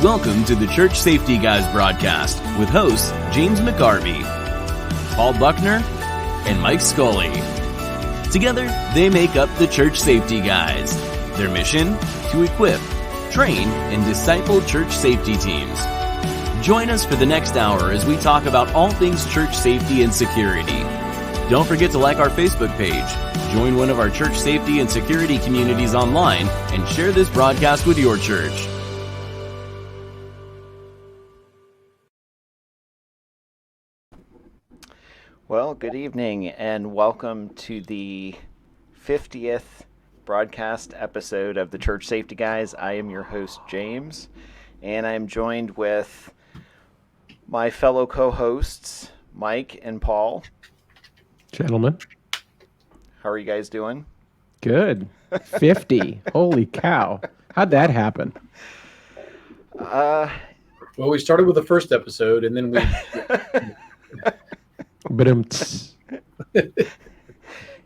Welcome to the Church Safety Guys broadcast with hosts James McGarvey, Paul Buckner, and Mike Scully. Together, they make up the Church Safety Guys. Their mission? To equip, train, and disciple church safety teams. Join us for the next hour as we talk about all things church safety and security. Don't forget to like our Facebook page, join one of our church safety and security communities online, and share this broadcast with your church. Well, good evening and welcome to the 50th broadcast episode of the Church Safety Guys. I am your host, James, and I am joined with my fellow co-hosts, Mike and Paul. Gentlemen. How are you guys doing? Good. 50. Holy cow. How'd that happen? Well, we started with the first episode, and then we...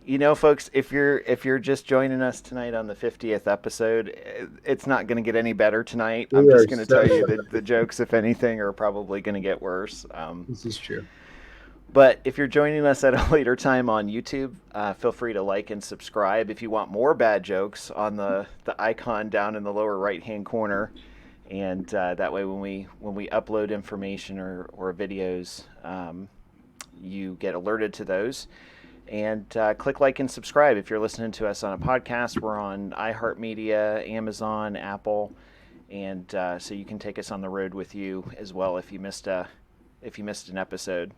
You know, folks, if you're just joining us tonight on the 50th episode, it's not going to get any better tonight. I'm just going to tell you that the jokes, if anything, are probably going to get worse. This is true. But if you're joining us at a later time on YouTube, feel free to like and subscribe. If you want more bad jokes, on the icon down in the lower right-hand corner, and that way when we upload information or videos, you get alerted to those. And click like and subscribe if you're listening to us on a podcast. We're on Iheart Media, Amazon, Apple, and so you can take us on the road with you as well if you missed an episode.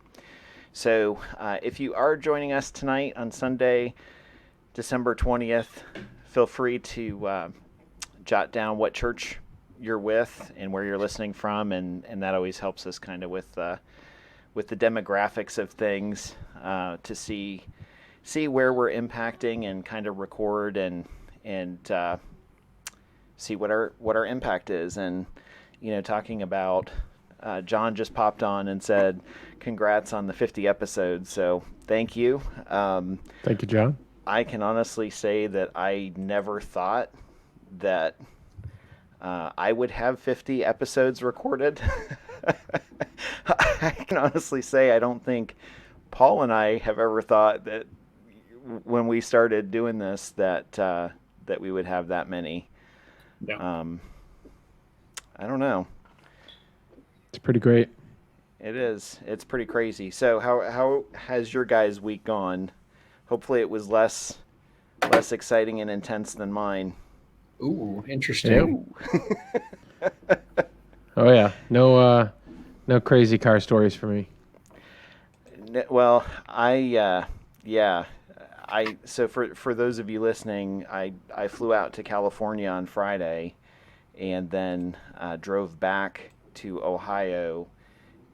So if you are joining us tonight on Sunday, December 20th, feel free to jot down what church you're with and where you're listening from, and that always helps us kind of with the demographics of things to see where we're impacting and kind of record and see what our impact is. And talking about John just popped on and said congrats on the 50 episodes, so thank you. Thank you, John. I can honestly say that I never thought that I would have 50 episodes recorded. I can honestly say I don't think Paul and I have ever thought that when we started doing this that we would have that many. Yeah. I don't know. It's pretty great. It is. It's pretty crazy. So how has your guys' week gone? Hopefully it was less exciting and intense than mine. Ooh, interesting. Oh yeah. No crazy car stories for me. Well, so for those of you listening, I flew out to California on Friday and then drove back to Ohio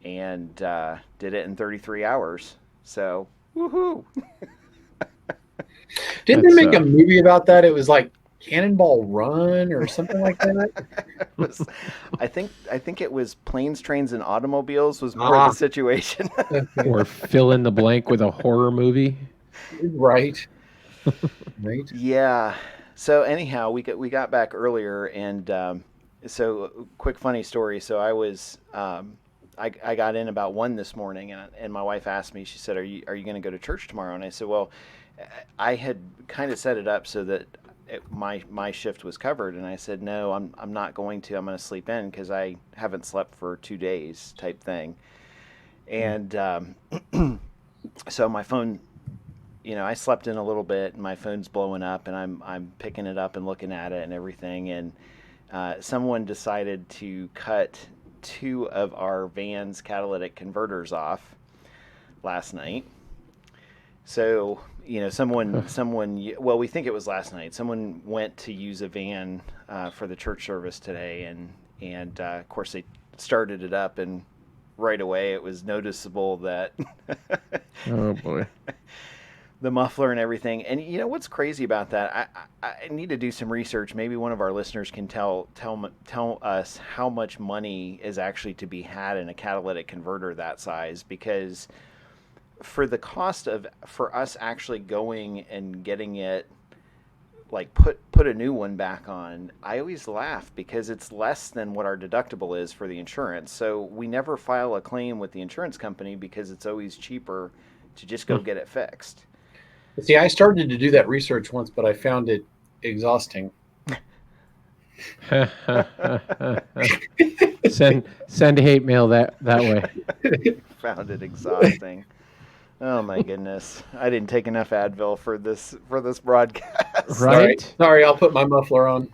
and did it in 33 hours. So, woohoo! Didn't they make a movie about that? It was like Cannonball Run or something like that. I think it was Planes, Trains, and Automobiles was more of the situation. Or fill in the blank with a horror movie. Right. Right. Yeah. So anyhow, we got back earlier, and so quick funny story. So I was I got in about 1 this morning, and my wife asked me. She said, "Are you going to go to church tomorrow?" And I said, "Well, I had kind of set it up so that my shift was covered." And I said, "No, I'm not going to. I'm going to sleep in because I haven't slept for 2 days," type thing. And so my phone, I slept in a little bit, and my phone's blowing up, and I'm picking it up and looking at it and everything. And someone decided to cut 2 of our van's catalytic converters off last night. So, someone, well, we think it was last night. Someone went to use a van for the church service today, and of course they started it up, and right away it was noticeable that Oh boy. the muffler and everything. And what's crazy about that? I need to do some research. Maybe one of our listeners can tell us how much money is actually to be had in a catalytic converter that size, because for the cost for us actually going and getting it like put a new one back on, I always laugh because it's less than what our deductible is for the insurance. So we never file a claim with the insurance company because it's always cheaper to just go get it fixed. See, I started to do that research once, but I found it exhausting. Send hate mail that way. Found it exhausting. Oh my goodness! I didn't take enough Advil for this broadcast. Right? Sorry, I'll put my muffler on.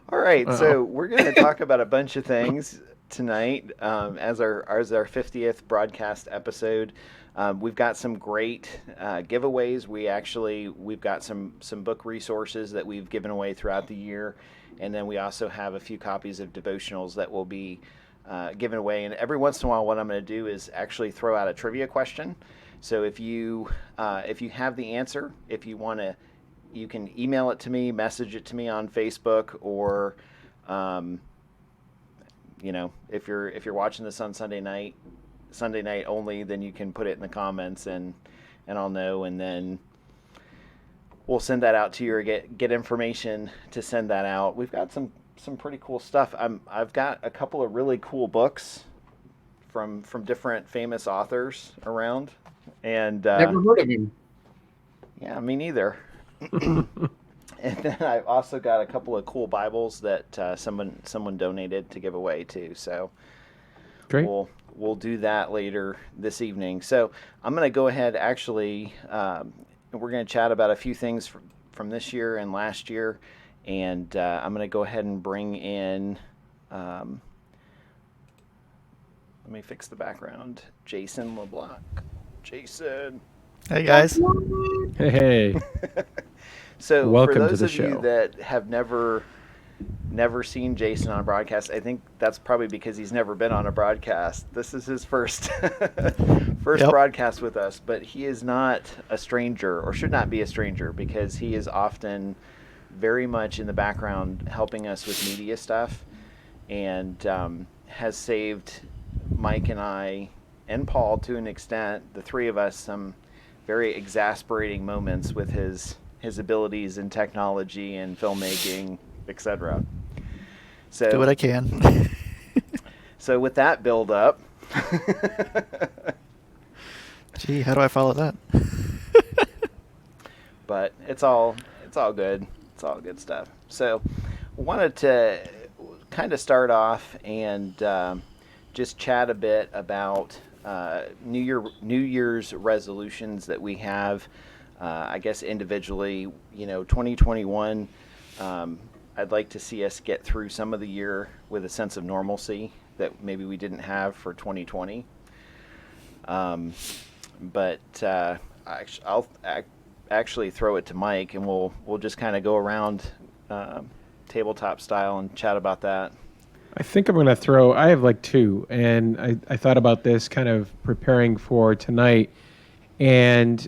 All right, so we're going to talk about a bunch of things tonight as our 50th broadcast episode. We've got some great giveaways. We've got some book resources that we've given away throughout the year, and then we also have a few copies of devotionals that will be given away. And every once in a while, what I'm going to do is actually throw out a trivia question. So if you have the answer, if you want to, you can email it to me, message it to me on Facebook, or if you're watching this on Sunday night only, then you can put it in the comments and I'll know, and then we'll send that out to you or get information to send that out. We've got some pretty cool stuff. I've got a couple of really cool books from different famous authors around, and never heard of him. Yeah, me neither. And then I've also got a couple of cool Bibles that someone donated to give away too. So great. We'll do that later this evening. So I'm going to go ahead. Actually, we're going to chat about a few things from this year and last year, and I'm going to go ahead and bring in. Let me fix the background. Jason LeBlanc. Jason. Hey guys. Hey. So welcome for those to the of show. You that have never seen Jason on a broadcast, I think that's probably because he's never been on a broadcast. This is his first broadcast with us, but he is not a stranger, or should not be a stranger, because he is often very much in the background helping us with media stuff, and has saved Mike and I and Paul, to an extent, the three of us, some very exasperating moments with his abilities in technology and filmmaking, etc. So do what I can. So with that build up, gee, how do I follow that? But it's all good. It's all good stuff. So wanted to kind of start off and just chat a bit about New Year's resolutions that we have. I guess individually, 2021, I'd like to see us get through some of the year with a sense of normalcy that maybe we didn't have for 2020. But I'll actually throw it to Mike, and we'll just kind of go around tabletop style and chat about that. I think I'm going to I have like two, and I thought about this kind of preparing for tonight, and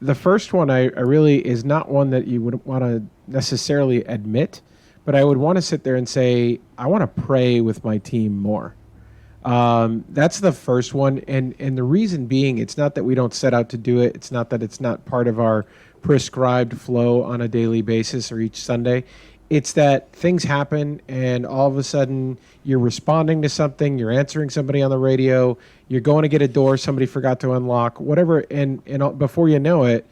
the first one I really is not one that you would want to necessarily admit, but I would want to sit there and say, I want to pray with my team more. That's the first one. And the reason being, it's not that we don't set out to do it. It's not that it's not part of our prescribed flow on a daily basis or each Sunday. It's that things happen and all of a sudden you're responding to something, you're answering somebody on the radio, you're going to get a door somebody forgot to unlock, whatever, and before you know it,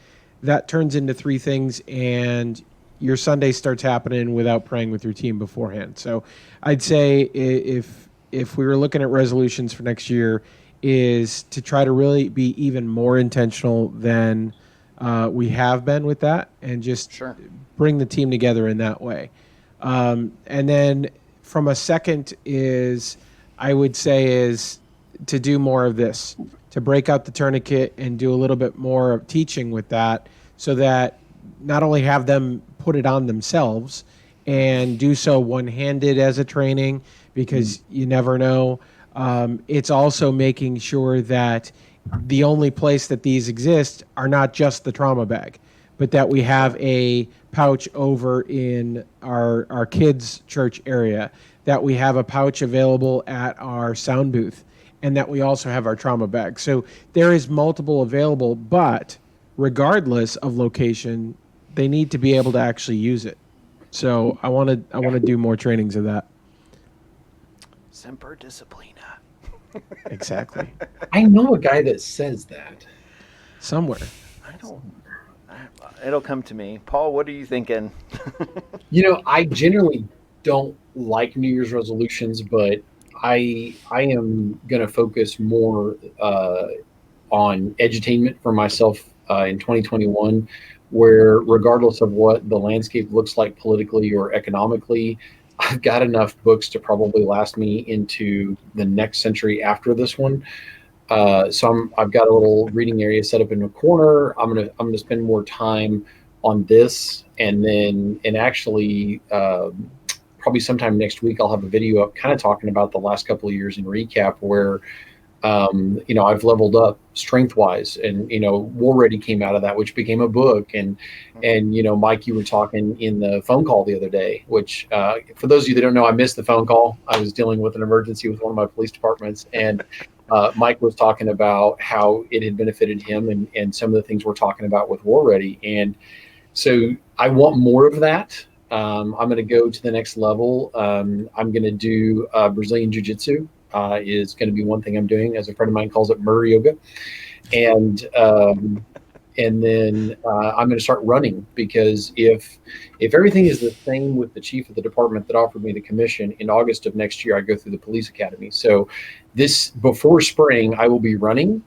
that turns into three things and your Sunday starts happening without praying with your team beforehand. So I'd say if we were looking at resolutions for next year, is to try to really be even more intentional than we have been with that, and just bring the team together in that way. And then from a second I would say is to do more of this, to break out the tourniquet and do a little bit more of teaching with that, so that not only have them put it on themselves and do so one-handed as a training, because you never know. It's also making sure that the only place that these exist are not just the trauma bag, but that we have a pouch over in our kids' church area, that we have a pouch available at our sound booth, and that we also have our trauma bag. So there is multiple available, but regardless of location, they need to be able to actually use it. So I want to do more trainings of that. Semper Disciplina. Exactly. I know a guy that says that. Somewhere. I don't. It'll come to me. Paul, what are you thinking? I generally don't like New Year's resolutions, but I am going to focus more on edutainment for myself in 2021, where regardless of what the landscape looks like politically or economically, I've got enough books to probably last me into the next century after this one. So I've got a little reading area set up in a corner. I'm gonna spend more time on this, and actually probably sometime next week I'll have a video up kind of talking about the last couple of years in recap where I've leveled up strength wise, and War Ready came out of that, which became a book, and Mike, you were talking in the phone call the other day, which for those of you that don't know, I missed the phone call. I was dealing with an emergency with one of my police departments, and Mike was talking about how it had benefited him, and some of the things we're talking about with War Ready, and so I want more of that. I'm going to go to the next level. I'm going to do Brazilian Jiu-Jitsu. Is going to be one thing I'm doing, as a friend of mine calls it, murder yoga, and then I'm going to start running, because if everything is the same with the chief of the department that offered me the commission, in August of next year I go through the police academy. So this before spring I will be running.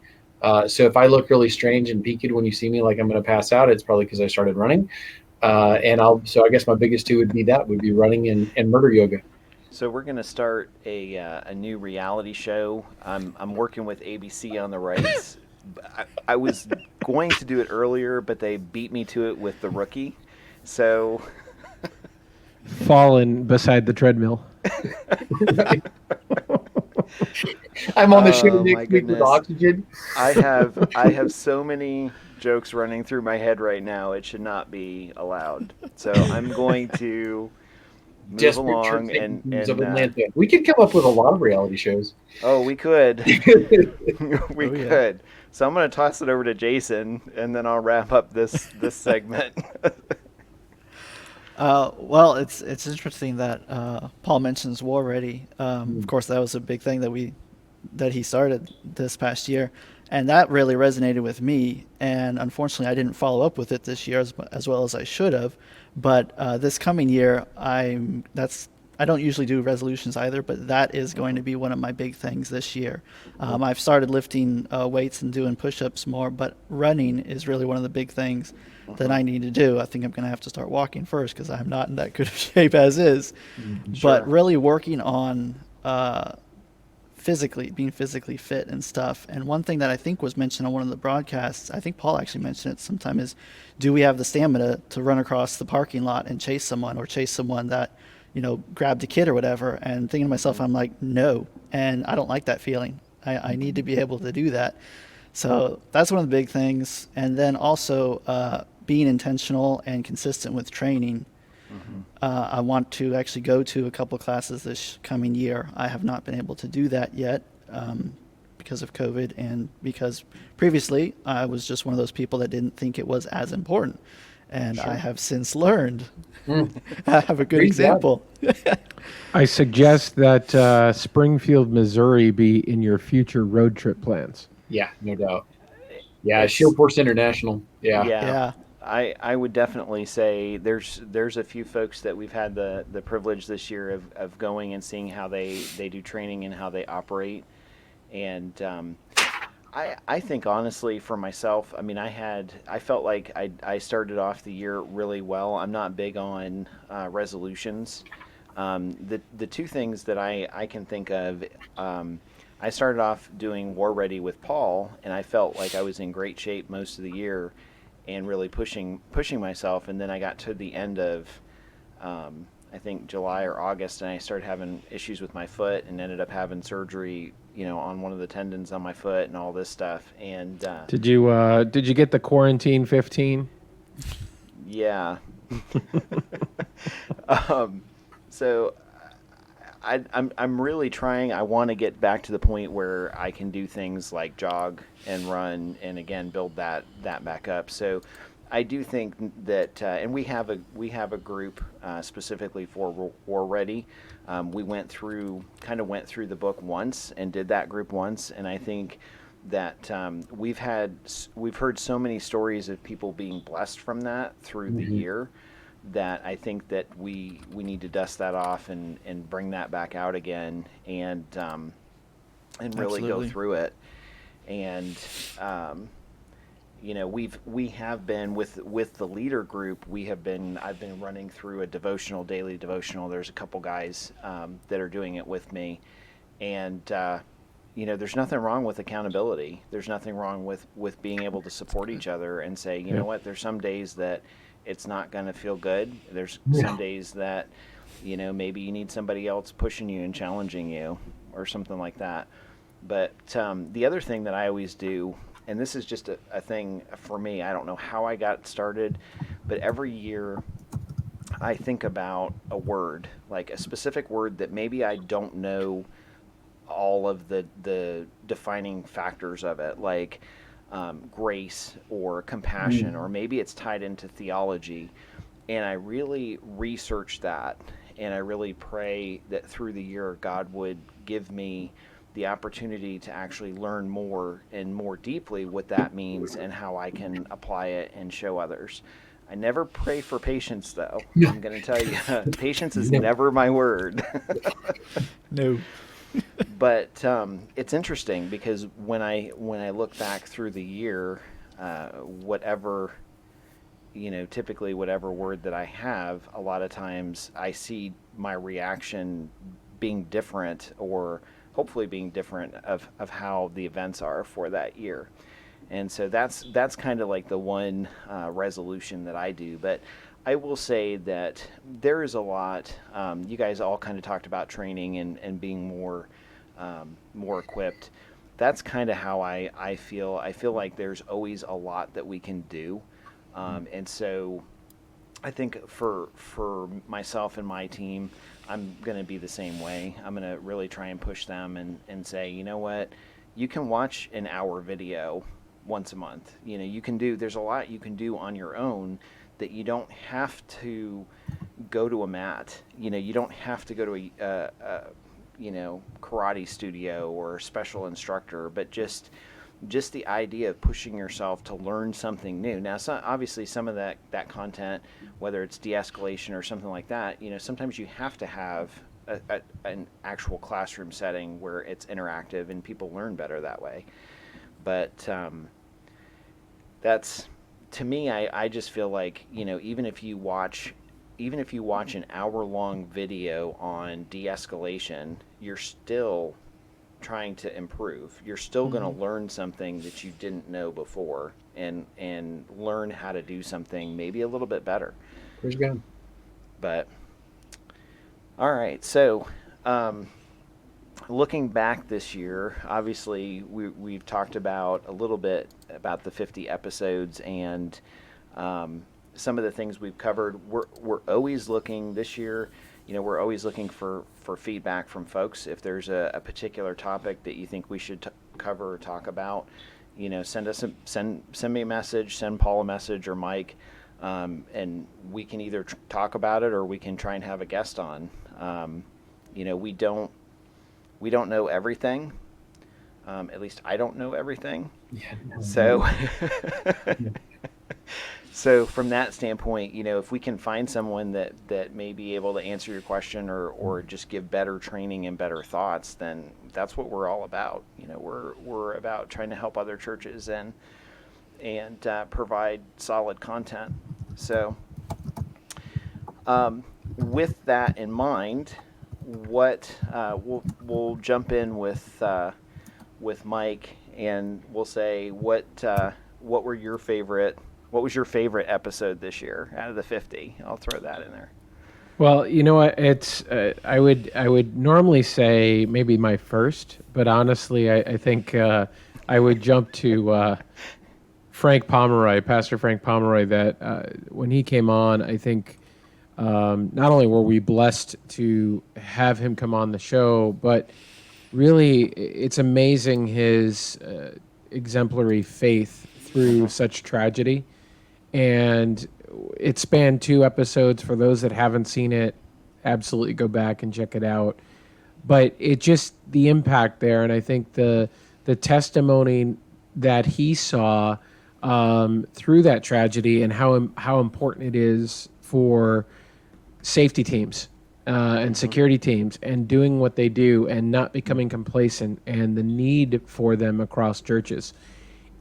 So if I look really strange and peaked when you see me like I'm going to pass out, it's probably because I started running. So I guess my biggest two would be running and murder yoga. So we're going to start a new reality show. I'm working with ABC on the rights. I was going to do it earlier, but they beat me to it with The Rookie. So Fallen beside the treadmill. I'm on the show my next week with goodness. oxygen. I have so many jokes running through my head right now. It should not be allowed. So I'm going to move Desperate along Church and of Atlanta. We could come up with a lot of reality shows. oh, we could. We Oh, yeah. could. So I'm going to toss it over to Jason, and then I'll wrap up this segment. Well, it's interesting that Paul mentions War Ready. Of course, that was a big thing that he started this past year, and that really resonated with me. And unfortunately, I didn't follow up with it this year as well as I should have. But this coming year, I don't usually do resolutions either, but that is going to be one of my big things this year. I've started lifting weights and doing push-ups more, but running is really one of the big things that I need to do. I think I'm going to have to start walking first, because I'm not in that good of shape as is. But really working on being physically fit and stuff. And one thing that I think was mentioned on one of the broadcasts, I think Paul actually mentioned it sometime, is do we have the stamina to run across the parking lot and chase someone that grabbed a kid or whatever? And thinking to myself, I'm like, no, and I don't like that feeling. I need to be able to do that. So that's one of the big things. And then also being intentional and consistent with training. I want to actually go to a couple classes this coming year. I have not been able to do that yet because of COVID, and because previously I was just one of those people that didn't think it was as important. And I have since learned. I have a good example. I suggest that Springfield, Missouri be in your future road trip plans. Yeah, no doubt. Yeah, Shield Force International. Yeah. Yeah. I would definitely say there's a few folks that we've had the privilege this year of going and seeing how they do training and how they operate. And I think honestly for myself, I mean, I felt like I started off the year really well. I'm not big on resolutions. The two things that I can think of, I started off doing War Ready with Paul, and I felt like I was in great shape most of the year and really pushing myself. And then I got to the end of I think July or August, and I started having issues with my foot and ended up having surgery, on one of the tendons on my foot and all this stuff. And Did you get the quarantine 15? Yeah. So I'm really trying. I want to get back to the point where I can do things like jog and run, and again build that back up. So I do think that, and we have a group specifically for War Ready. We went through the book once and did that group once, and I think that we've heard so many stories of people being blessed from that through the year, that I think that we need to dust that off and bring that back out again, and really go through it. And we have been with the leader group. I've been running through a daily devotional. There's a couple guys that are doing it with me, and there's nothing wrong with accountability. There's nothing wrong with being able to support each other and say, you know what, there's some days that it's not going to feel good. There's some days that, maybe you need somebody else pushing you and challenging you or something like that. But the other thing that I always do, and this is just a thing for me, I don't know how I got started, but every year I think about a word, like a specific word that maybe I don't know all of the defining factors of it, like grace or compassion, or maybe it's tied into theology. And I really research that, and I really pray that through the year God would give me the opportunity to actually learn more and more deeply what that means and how I can apply it and show others. I never pray for patience, though. I'm going to tell you, patience is never my word. No. But it's interesting because when I look back through the year, typically whatever word that I have, a lot of times I see my reaction being different, or hopefully being different of how the events are for that year. And so that's kind of like the one resolution that I do. But I will say that there is a lot. You guys all kind of talked about training and being more equipped. That's kind of how I feel. I feel like there's always a lot that we can do. And so I think for myself and my team, I'm going to be the same way. I'm going to really try and push them and say, you know what, you can watch an hour video once a month. There's a lot you can do on your own that you don't have to go to a mat. You don't have to go to a karate studio or special instructor, but just the idea of pushing yourself to learn something new. Now, obviously some of that content, whether it's de-escalation or something like that, sometimes you have to have an actual classroom setting where it's interactive and people learn better that way. But that's, to me, I just feel like, even if you watch an hour-long video on de-escalation, you're still trying to improve. You're still going to learn something that you didn't know before, and learn how to do something maybe a little bit better. Praise God. But all right, so looking back this year, obviously we've talked about a little bit about the 50 episodes and some of the things we've covered. We're always looking this year. We're always looking for feedback from folks. If there's a particular topic that you think we should cover or talk about, send me a message, send Paul a message or Mike, and we can either talk about it or we can try and have a guest on. We don't know everything. At least I don't know everything. Yeah, so. So from that standpoint, if we can find someone that may be able to answer your question or just give better training and better thoughts, then that's what we're all about. We're about trying to help other churches and provide solid content. So with that in mind, we'll jump in with Mike, and we'll say what was your favorite episode this year out of the 50? I'll throw that in there. Well, it's I would normally say maybe my first, but honestly, I think I would jump to Pastor Frank Pomeroy. That when he came on, I think not only were we blessed to have him come on the show, but really it's amazing his exemplary faith through such tragedy. And it spanned 2 episodes. For those that haven't seen it, absolutely go back and check it out. But it just, the impact there, and I think the testimony that he saw through that tragedy, and how important it is for safety teams and security teams, and doing what they do and not becoming complacent, and the need for them across churches.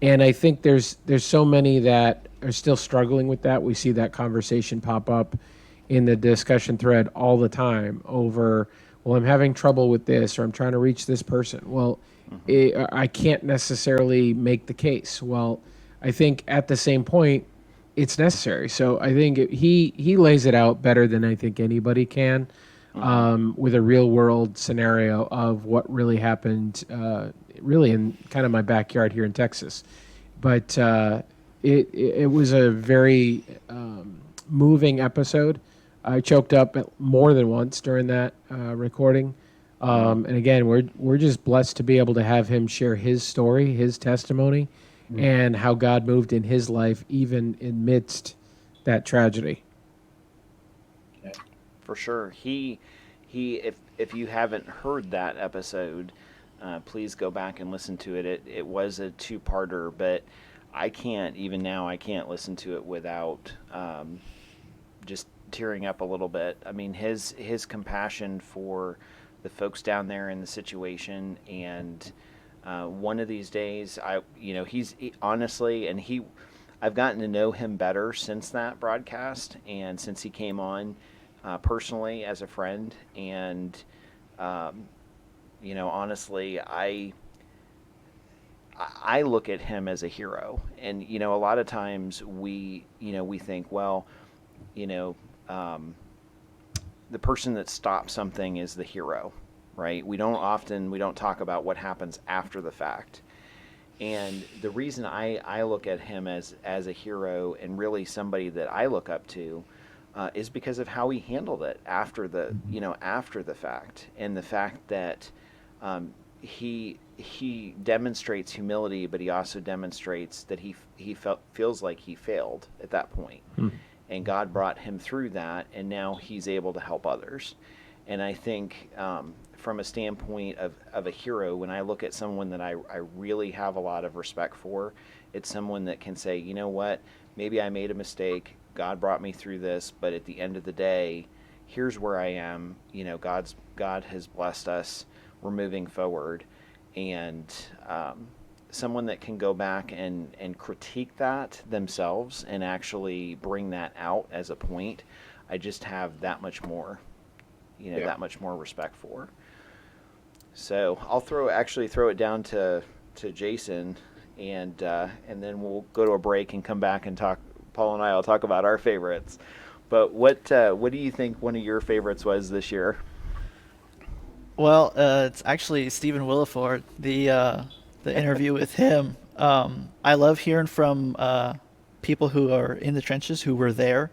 And I think there's so many that are still struggling with that. We see that conversation pop up in the discussion thread all the time over, well, I'm having trouble with this, or I'm trying to reach this person. Well, I can't necessarily make the case. Well, I think at the same point, it's necessary. So I think he lays it out better than I think anybody can, with a real world scenario of what really happened, really in kind of my backyard here in Texas. But it was a very moving episode. I choked up more than once during that recording. And again, we're just blessed to be able to have him share his story, his testimony, and how God moved in his life, even amidst that tragedy. For sure. He if you haven't heard that episode, please go back and listen to it. It was a 2-parter, but I can't listen to it without just tearing up a little bit. I mean, his compassion for the folks down there in the situation, and one of these days, honestly, and I've gotten to know him better since that broadcast, and since he came on personally as a friend, and honestly, I look at him as a hero. And a lot of times we think, well, the person that stops something is the hero, right? We don't talk about what happens after the fact. And the reason I look at him as a hero, and really somebody that I look up to, is because of how he handled it after the fact, and the fact that he demonstrates humility, but he also demonstrates that he feels like he failed at that point. And God brought him through that, and now he's able to help others. And I think from a standpoint of a hero, when I look at someone that I really have a lot of respect for, it's someone that can say, you know what, maybe I made a mistake, God brought me through this, but at the end of the day, here's where I am. God has blessed us, we're moving forward. And someone that can go back and critique that themselves and actually bring that out as a point, I just have that much more, that much more respect for. So I'll throw it down to Jason, and then we'll go to a break and come back and talk. Paul and I will talk about our favorites. But what do you think one of your favorites was this year? Well, it's actually Stephen Williford, the interview with him. I love hearing from people who are in the trenches, who were there.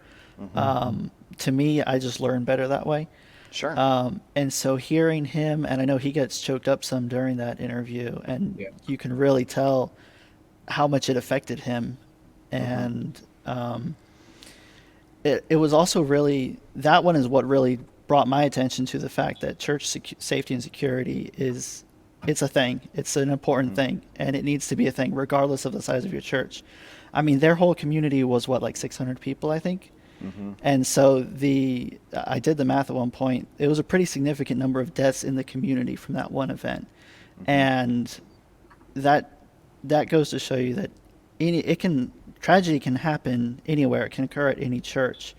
To me, I just learn better that way. Sure. And so hearing him, and I know he gets choked up some during that interview, and you can really tell how much it affected him. And it was also really, that one is what really brought my attention to the fact that church safety and security it's a thing. It's an important thing, and it needs to be a thing regardless of the size of your church. I mean, their whole community was like 600 people, I think. And so I did the math at one point. It was a pretty significant number of deaths in the community from that one event. And that goes to show you that tragedy can happen anywhere. It can occur at any church,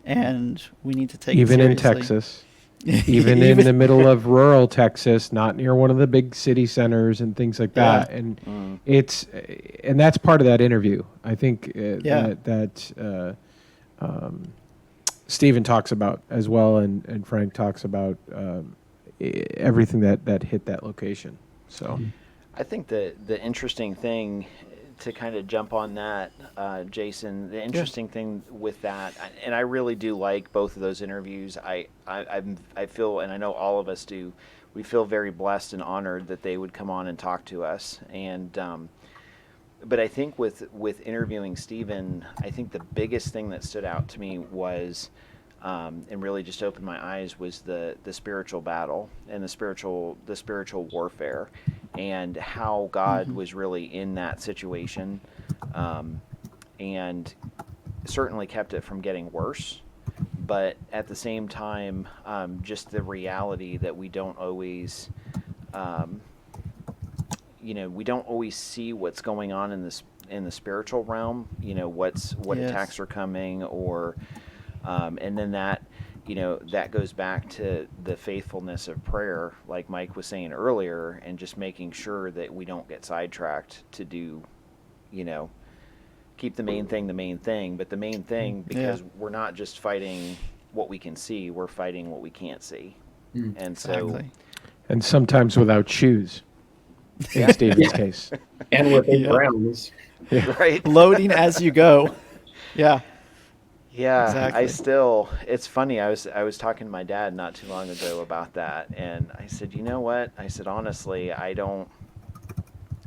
and we need to take even it in seriously. Texas, even in the middle of rural Texas, not near one of the big city centers and things like that. And and that's part of that interview. I think that Stephen talks about as well, and Frank talks about everything that hit that location. So I think the interesting thing to kind of jump on that, Jason, the interesting thing with that, and I really do like both of those interviews. I feel, and I know all of us do, we feel very blessed and honored that they would come on and talk to us. And but I think with interviewing Stephen, I think the biggest thing that stood out to me was, and really just opened my eyes, was the spiritual battle and the spiritual warfare, and how God was really in that situation, and certainly kept it from getting worse. But at the same time, just the reality that we don't always, we don't always see what's going on in the spiritual realm. What Yes. attacks are coming, or and then that that goes back to the faithfulness of prayer, like Mike was saying earlier, and just making sure that we don't get sidetracked to do, keep the main thing. But the main thing, because we're not just fighting what we can see, we're fighting what we can't see. And so, Exactly. And sometimes without shoes, in Stephen's case. And with Yeah. rounds. right. Loading as you go. Yeah. Yeah, Exactly. it's funny. I was talking to my dad not too long ago about that, and I said, you know what? I said, honestly, I don't,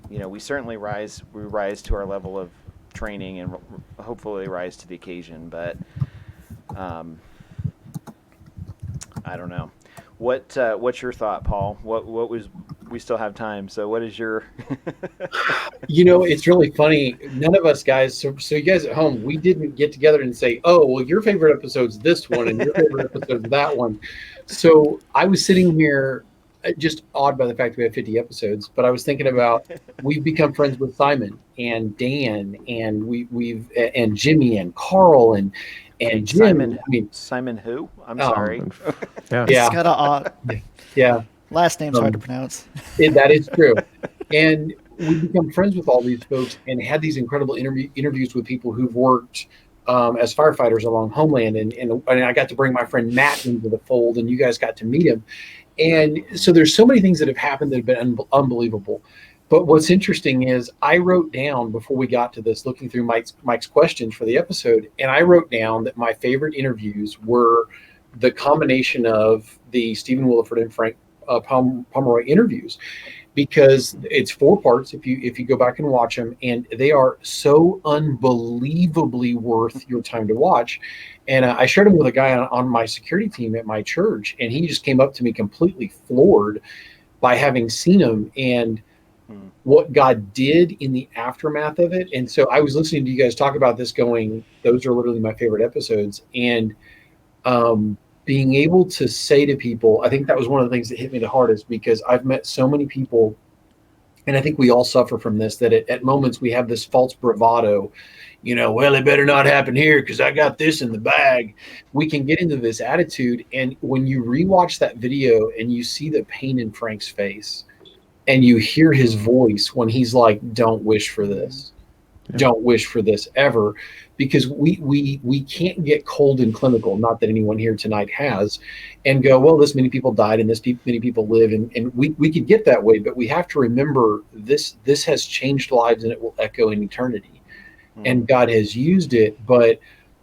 we certainly rise to our level of training and hopefully rise to the occasion, but I don't know. What's your thought, Paul? We still have time, so what is your It's really funny. None of us guys, so you guys at home, we didn't get together and say, oh, well, your favorite episode's this one and your favorite episode's that one. So I was sitting here just awed by the fact that we have 50 episodes, but I was thinking about, we've become friends with Simon and Dan, and we've and Jimmy and Carl and Jim. Simon? I mean, Simon who? I'm sorry. Yeah. It's got a yeah. last name's hard to pronounce. That is true. And we become friends with all these folks and had these incredible interviews with people who've worked as firefighters along Homeland. And I got to bring my friend Matt into the fold, and you guys got to meet him. And so there's so many things that have happened that have been unbelievable. But what's interesting is I wrote down, before we got to this, looking through Mike's questions for the episode, and I wrote down that my favorite interviews were the combination of the Stephen Williford and Frank Pomeroy interviews, because it's 4 parts if you go back and watch them, and they are so unbelievably worth your time to watch. And I shared them with a guy on my security team at my church, and he just came up to me completely floored by having seen them and what God did in the aftermath of it. And so I was listening to you guys talk about this, going, those are literally my favorite episodes. And being able to say to people, I think that was one of the things that hit me the hardest, because I've met so many people, and I think we all suffer from this, that at moments we have this false bravado, well, it better not happen here because I got this in the bag. We can get into this attitude. And when you rewatch that video and you see the pain in Frank's face, and you hear his voice when he's like, don't wish for this. Don't wish for this ever, because we can't get cold and clinical, not that anyone here tonight has, and go, well, this many people died and this many people live, and we could get that way, but we have to remember this has changed lives and it will echo in eternity. And God has used it. But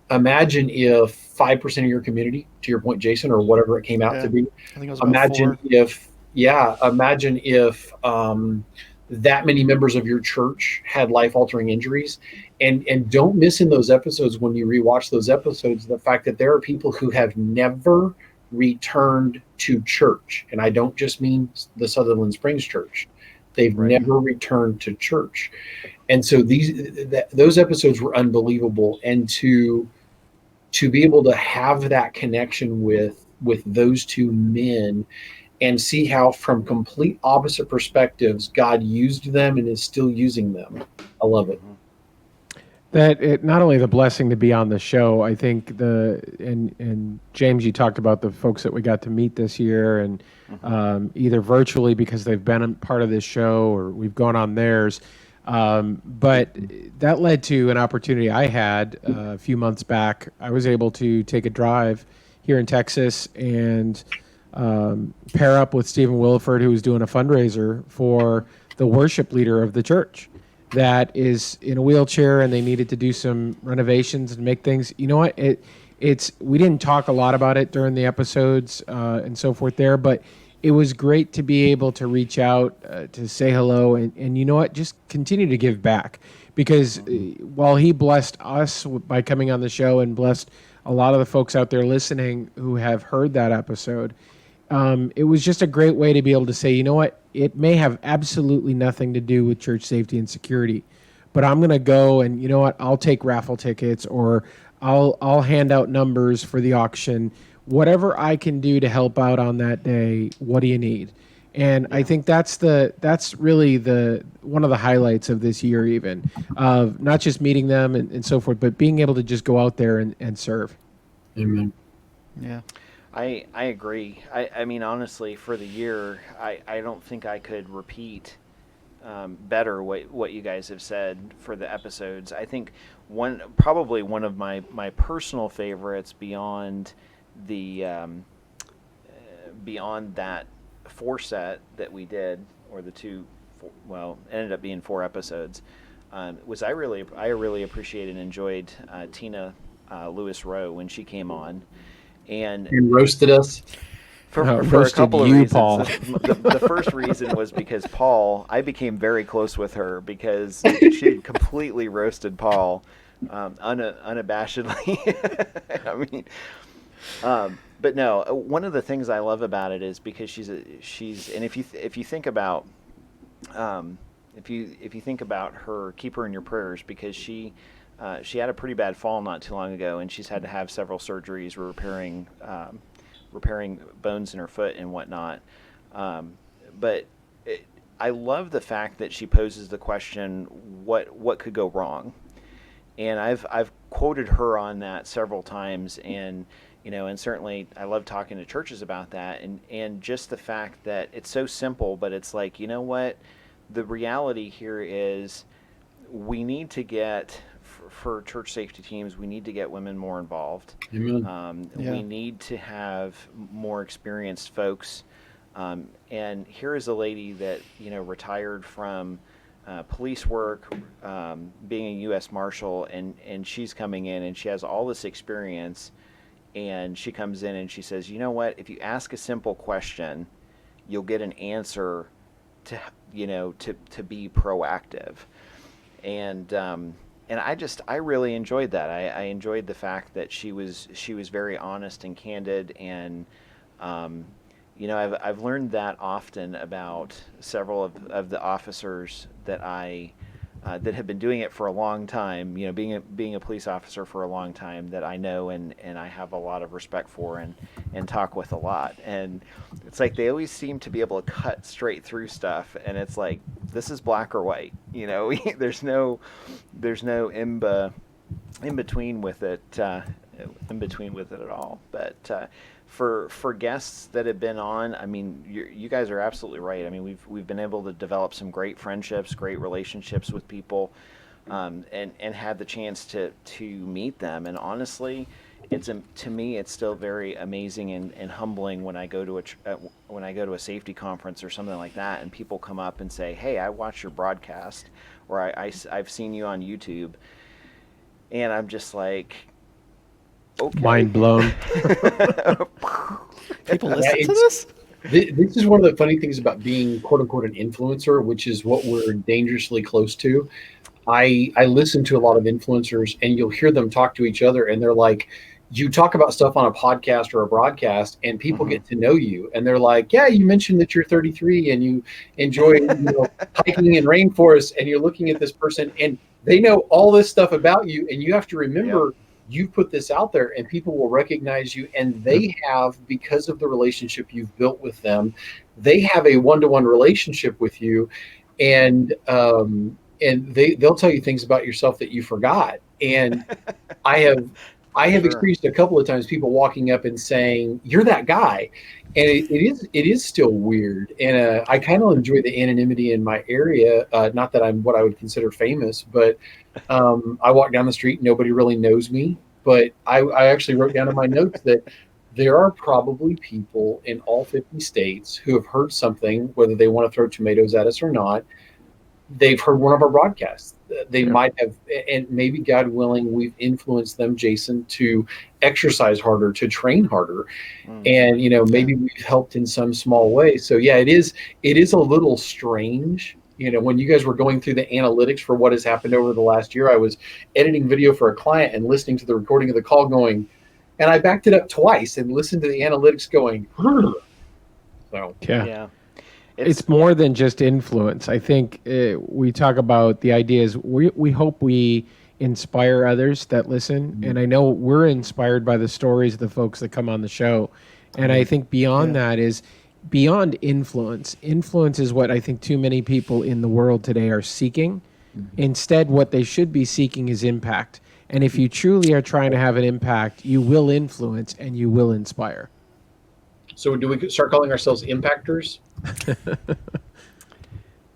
imagine if 5% of your community, to your point, Jason, or whatever it came out to be, I think it was about 4. imagine if that many members of your church had life-altering injuries. And don't miss in those episodes, when you rewatch those episodes, the fact that there are people who have never returned to church. And I don't just mean the Sutherland Springs Church. They've never returned to church. And so those episodes were unbelievable. And to be able to have that connection with those two men, and see how from complete opposite perspectives God used them and is still using them. I love it. That it not only the blessing to be on the show, I think and James, you talked about the folks that we got to meet this year, and either virtually because they've been a part of this show or we've gone on theirs. But that led to an opportunity I had a few months back. I was able to take a drive here in Texas and pair up with Stephen Williford, who was doing a fundraiser for the worship leader of the church. that is in a wheelchair and they needed to do some renovations and make things. You know what? It's we didn't talk a lot about it during the episodes and so forth there, but it was great to be able to reach out to say hello and you know what? Just continue to give back because while he blessed us by coming on the show and blessed a lot of the folks out there listening who have heard that episode, it was just a great way to be able to say, you know what, it may have absolutely nothing to do with church safety and security, but I'm going to go and you know what, I'll take raffle tickets or I'll hand out numbers for the auction, whatever I can do to help out on that day. What do you need? And I think that's really the one of the highlights of this year, even of not just meeting them and so forth, but being able to just go out there and serve. Amen. Yeah. I agree. I mean, honestly, for the year, I don't think I could repeat better what you guys have said for the episodes. I think probably one of my personal favorites beyond that 4 set that we did, or the two, well, it ended up being 4 episodes, was I really appreciated and enjoyed Tina Lewis Rowe when she came on. And roasted us for a couple of reasons. Paul. The first reason was because I became very close with her because she completely roasted Paul unabashedly. I mean, but no, one of the things I love about it is because she's and if you think about if you think about her, keep her in your prayers because she had a pretty bad fall not too long ago, and she's had to have several surgeries repairing bones in her foot and whatnot. But I love the fact that she poses the question, what could go wrong? And I've quoted her on that several times, and and certainly I love talking to churches about that, and just the fact that it's so simple, but it's like, you know what, the reality here is we need to get, for church safety teams, we need to get women more involved. Amen. We need to have more experienced folks. And here is a lady that, retired from police work, being a U.S. Marshal, and she's coming in and she has all this experience, and she comes in and she says, you know what, if you ask a simple question, you'll get an answer to be proactive. And I really enjoyed that. I enjoyed the fact that she was very honest and candid, and I've learned that often about several of the officers that that have been doing it for a long time. Being a police officer for a long time, that I know and I have a lot of respect for and talk with a lot. And it's like they always seem to be able to cut straight through stuff, and it's like, this is black or white. There's no in between with it at all. But for guests that have been on, I mean, you guys are absolutely right. I mean, we've been able to develop some great friendships, great relationships with people, and had the chance to meet them. And honestly, to me, it's still very amazing and humbling when I go to a safety conference or something like that, and people come up and say, "Hey, I watched your broadcast," or I've seen you on YouTube, and I'm just like, okay. Mind blown. People listen to this? This is one of the funny things about being quote unquote an influencer, which is what we're dangerously close to. I listen to a lot of influencers, and you'll hear them talk to each other, and they're like, you talk about stuff on a podcast or a broadcast, and people get to know you, and they're like, yeah, you mentioned that you're 33 and you enjoy hiking in rainforests, and you're looking at this person and they know all this stuff about you, and you have to remember you've put this out there, and people will recognize you, and they have, because of the relationship you've built with them, they have a one-to-one relationship with you, and they'll tell you things about yourself that you forgot. And I have experienced a couple of times people walking up and saying, "You're that guy," and it is still weird. And I kind of enjoy the anonymity in my area. Not that I'm what I would consider famous, but I walk down the street, nobody really knows me. But I actually wrote down in my notes that there are probably people in all 50 states who have heard something, whether they want to throw tomatoes at us or not, they've heard one of our broadcasts. They might have, and maybe God willing, we've influenced them, Jason, to exercise harder, to train harder. And, maybe we've helped in some small way. So yeah, it is a little strange. When you guys were going through the analytics for what has happened over the last year, I was editing video for a client and listening to the recording of the call going, and I backed it up twice and listened to the analytics going, so Yeah. It's more than just influence. I think we talk about the ideas. We hope we inspire others that listen. And I know we're inspired by the stories of the folks that come on the show. And I think beyond that is beyond influence. Influence is what I think too many people in the world today are seeking. Instead, what they should be seeking is impact. And if you truly are trying to have an impact, you will influence and you will inspire. So do we start calling ourselves impactors?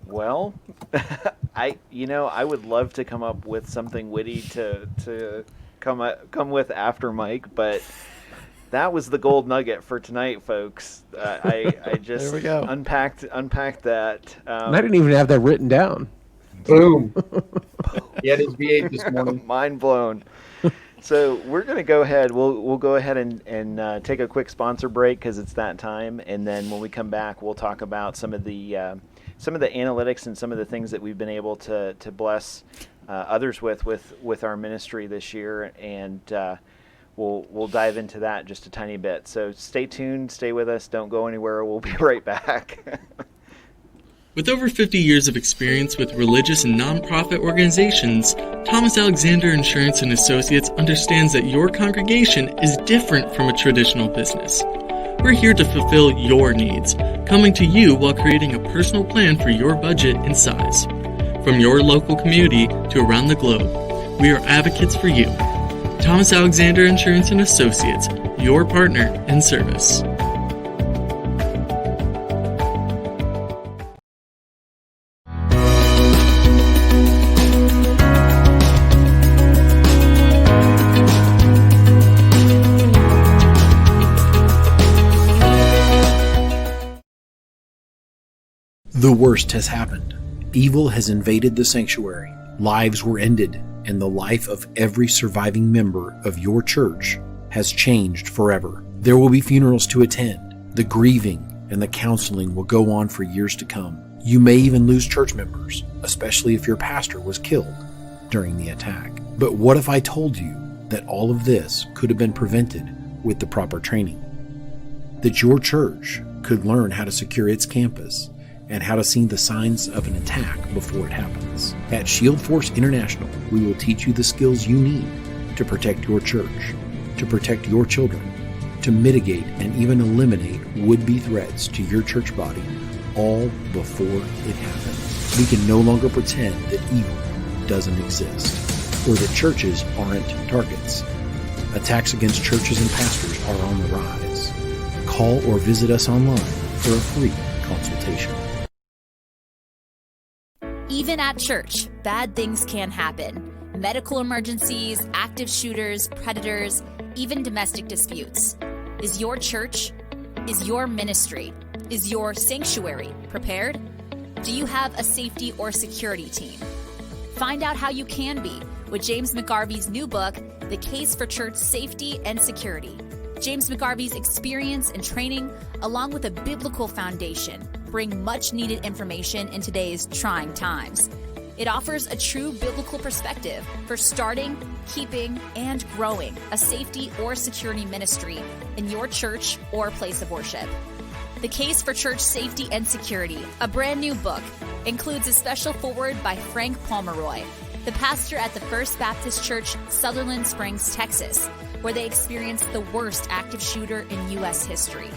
Well, I would love to come up with something witty to come with after Mike, but that was the gold nugget for tonight, folks. I just There we go. unpacked that. And I didn't even have that written down. Boom. He had his V8 this morning. Mind blown. So we're going to go ahead. We'll go ahead and take a quick sponsor break because it's that time, and then when we come back, we'll talk about some of the analytics and some of the things that we've been able to bless others with our ministry this year, and we'll dive into that just a tiny bit. So stay tuned, stay with us, don't go anywhere. We'll be right back. With over 50 years of experience with religious and nonprofit organizations, Thomas Alexander Insurance and Associates understands that your congregation is different from a traditional business. We're here to fulfill your needs, coming to you while creating a personal plan for your budget and size. From your local community to around the globe, we are advocates for you. Thomas Alexander Insurance and Associates, your partner in service. The worst has happened. Evil has invaded the sanctuary. Lives were ended, and the life of every surviving member of your church has changed forever. There will be funerals to attend. The grieving and the counseling will go on for years to come. You may even lose church members, especially if your pastor was killed during the attack. But what if I told you that all of this could have been prevented with the proper training? That your church could learn how to secure its campus and how to see the signs of an attack before it happens. At Shield Force International, we will teach you the skills you need to protect your church, to protect your children, to mitigate and even eliminate would-be threats to your church body, all before it happens. We can no longer pretend that evil doesn't exist, or that churches aren't targets. Attacks against churches and pastors are on the rise. Call or visit us online for a free consultation. Even at church, bad things can happen. Medical emergencies, active shooters, predators, even domestic disputes. Is your church, is your ministry, is your sanctuary prepared? Do you have a safety or security team? Find out how you can be with James McGarvey's new book, The Case for Church Safety and Security. James McGarvey's experience and training, along with a biblical foundation, bring much needed information in today's trying times. It offers a true biblical perspective for starting, keeping, and growing a safety or security ministry in your church or place of worship. The Case for Church Safety and Security, a brand new book, includes a special foreword by Frank Pomeroy, the pastor at the First Baptist Church, Sutherland Springs, Texas, where they experienced the worst active shooter in U.S. history.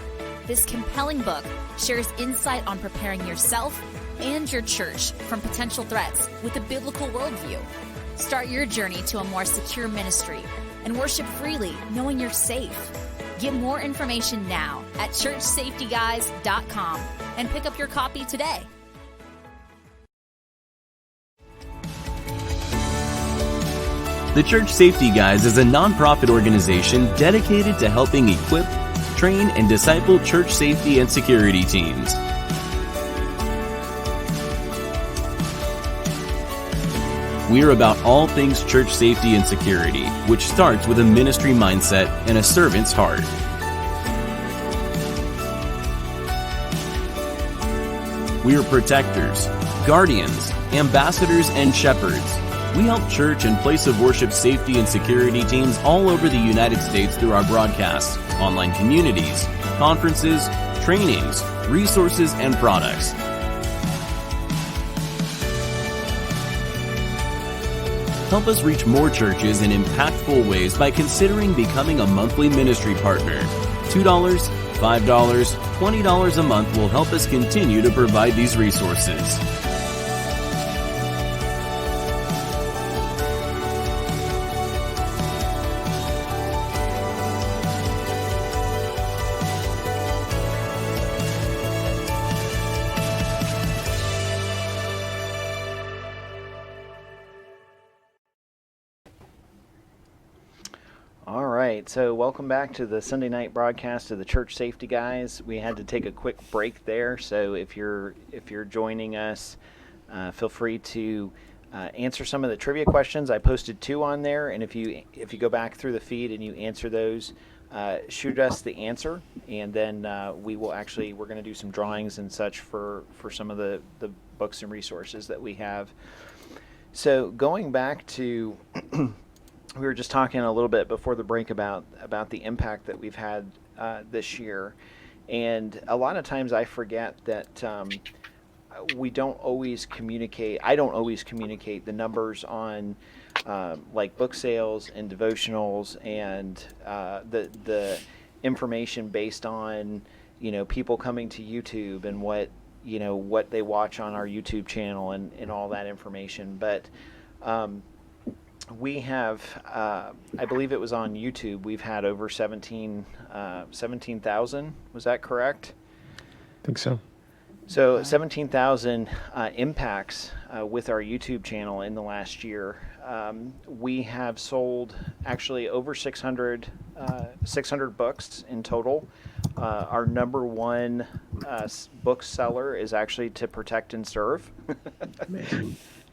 This compelling book shares insight on preparing yourself and your church from potential threats with a biblical worldview. Start your journey to a more secure ministry and worship freely, knowing you're safe. Get more information now at churchsafetyguys.com and pick up your copy today. The Church Safety Guys is a nonprofit organization dedicated to helping equip, train, and disciple church safety and security teams. We're about all things church safety and security, which starts with a ministry mindset and a servant's heart. We are protectors, guardians, ambassadors, and shepherds. We help church and place of worship safety and security teams all over the United States through our broadcasts, online communities, conferences, trainings, resources, and products. Help us reach more churches in impactful ways by considering becoming a monthly ministry partner. $2, $5, $20 a month will help us continue to provide these resources. All right, so welcome back to the Sunday night broadcast of the Church Safety Guys. We had to take a quick break there, so if you're joining us, feel free to answer some of the trivia questions. I posted 2 on there, and if you go back through the feed and you answer those, shoot us the answer, and then we're going to do some drawings and such for some of the books and resources that we have. So going back to we were just talking a little bit before the break about the impact that we've had this year, and a lot of times I forget that we don't always communicate. I don't always communicate the numbers on like book sales and devotionals and the information based on people coming to YouTube and what they watch on our YouTube channel and all that information, but. We have, I believe it was on YouTube, we've had over 17,000. Was that correct? I think so. So 17,000 impacts with our YouTube channel in the last year. We have sold actually over 600 books in total. Our number one book seller is actually To Protect and Serve.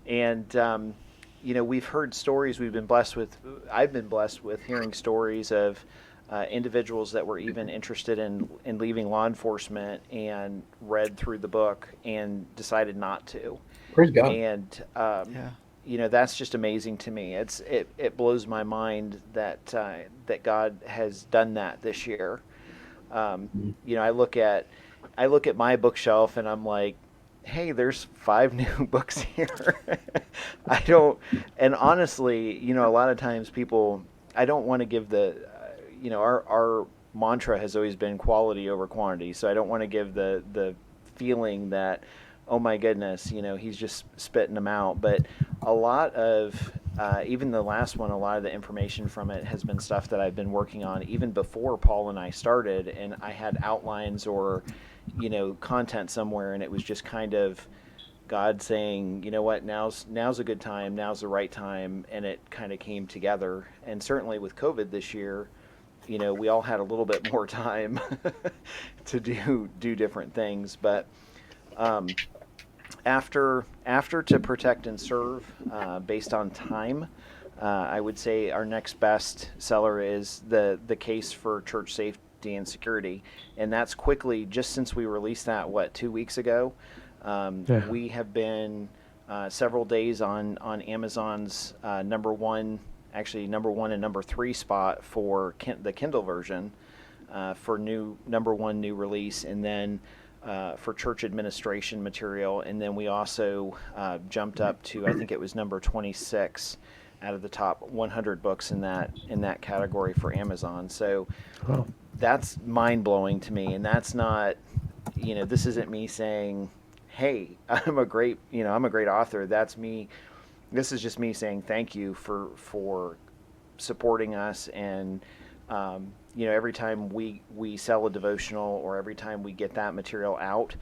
And we've heard stories. I've been blessed with hearing stories of individuals that were even interested in leaving law enforcement and read through the book and decided not to. Praise God. And that's just amazing to me. It blows my mind that God has done that this year. I look at my bookshelf and I'm like, hey, there's 5 new books here. And honestly, a lot of times people, I don't want to give our mantra has always been quality over quantity. So I don't want to give the feeling that, oh my goodness, he's just spitting them out. But a lot of, even the last one, a lot of the information from it has been stuff that I've been working on even before Paul and I started, and I had outlines or content somewhere, and it was just kind of God saying, you know what, now's a good time, now's the right time, and it kind of came together. And certainly with COVID this year, we all had a little bit more time to do different things. But after To Protect and Serve, based on time, I would say our next best seller is the Case for Church Safety and Security, and that's quickly, just since we released that 2 weeks ago, we have been several days on Amazon's number one and number 3 spot for the Kindle version for number 1 new release, and then for church administration material, and then we also jumped up to, I think it was number 26 out of the top 100 books in that category for Amazon. So wow. That's mind-blowing to me, and that's not, this isn't me saying, hey, I'm a great author. That's me. This is just me saying thank you for supporting us, and every time we sell a devotional or every time we get that material out,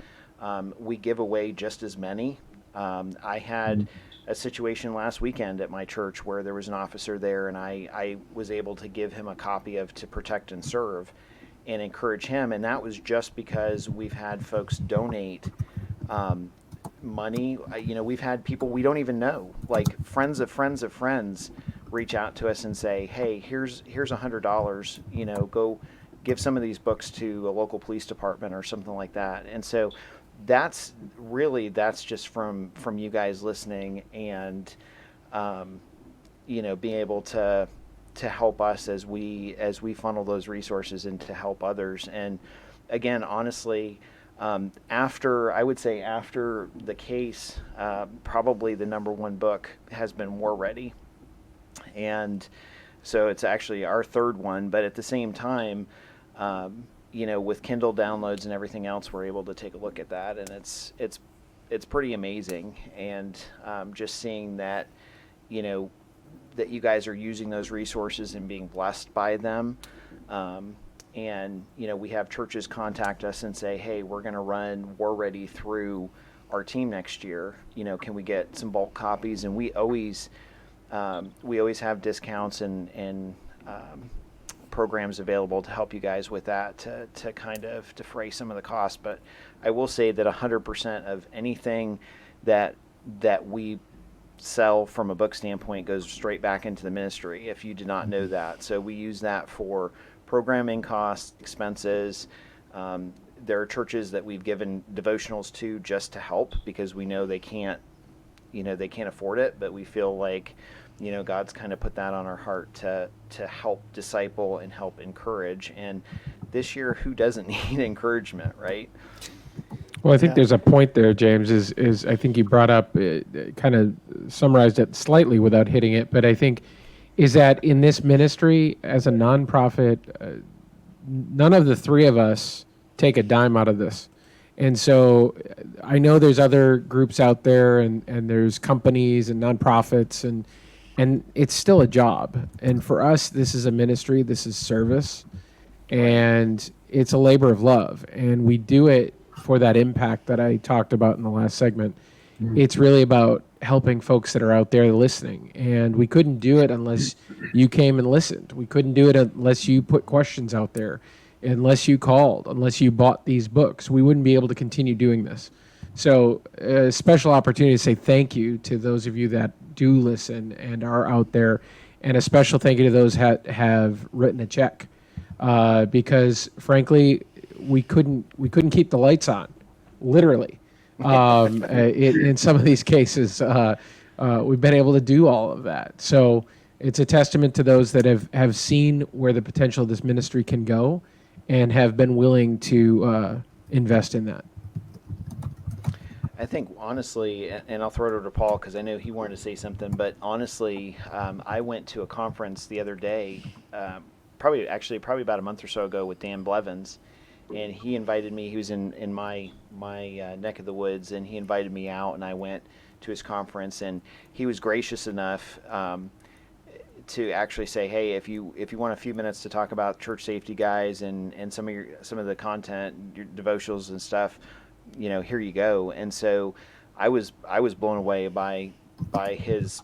we give away just as many. I had a situation last weekend at my church where there was an officer there, and I was able to give him a copy of To Protect and Serve and encourage him, and that was just because we've had folks donate money. We've had people we don't even know, like friends of friends of friends, reach out to us and say, hey, here's $100, go give some of these books to a local police department or something like that. And so that's just from you guys listening and being able to help us as we funnel those resources and to help others. And again, honestly, after the case, probably the number one book has been War Ready. And so it's actually our third one, but at the same time, with Kindle downloads and everything else, we're able to take a look at that, and it's pretty amazing. And just seeing that, that you guys are using those resources and being blessed by them. And we have churches contact us and say, hey, we're going to run War Ready through our team next year. Can we get some bulk copies? And we always have discounts and programs available to help you guys with that, to kind of defray some of the costs. But I will say that 100% of anything that we sell from a book standpoint goes straight back into the ministry, if you did not know that. So we use that for programming costs, expenses. There are churches that we've given devotionals to just to help, because we know they can't afford it, but we feel like God's kind of put that on our heart to help disciple and help encourage. And this year, who doesn't need encouragement, right? Well, I think there's a point there, James, is I think you brought up, kind of summarized it slightly without hitting it, but I think is that in this ministry as a nonprofit, none of the three of us take a dime out of this. And so I know there's other groups out there, and there's companies and nonprofits, and it's still a job. And for us, this is a ministry, this is service, and it's a labor of love. And we do it for that impact that I talked about in the last segment. Mm-hmm. It's really about helping folks that are out there listening. And we couldn't do it unless you came and listened. We couldn't do it unless you put questions out there, unless you called, unless you bought these books. We wouldn't be able to continue doing this. So a special opportunity to say thank you to those of you that do listen and are out there, and a special thank you to those that have written a check, because frankly, we couldn't keep the lights on, literally. In some of these cases, we've been able to do all of that. So it's a testament to those that have seen where the potential of this ministry can go and have been willing to invest in that. I think honestly, and I'll throw it over to Paul because I know he wanted to say something, but honestly, I went to a conference the other day, probably about a month or so ago, with Dan Blevins, and he invited me. He was in my neck of the woods, and he invited me out, and I went to his conference, and he was gracious enough to actually say, hey, if you want a few minutes to talk about church safety, guys, and some of the content, your devotionals and stuff, here you go. And so I was blown away by his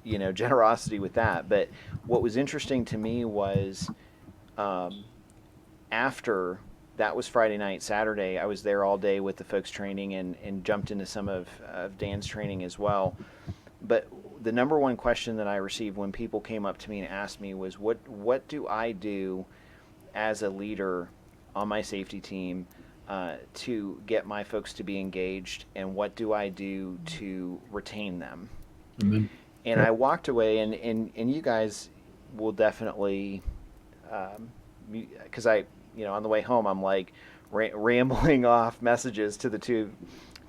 generosity with that. But what was interesting to me was after that was Friday night, Saturday, I was there all day with the folks training and jumped into some of Dan's training as well. But the number one question that I received when people came up to me and asked me was, what do I do as a leader on my safety team to get my folks to be engaged, and what do I do to retain them? Mm-hmm. And I walked away, and you guys will definitely, because on the way home, I'm like rambling off messages to the two,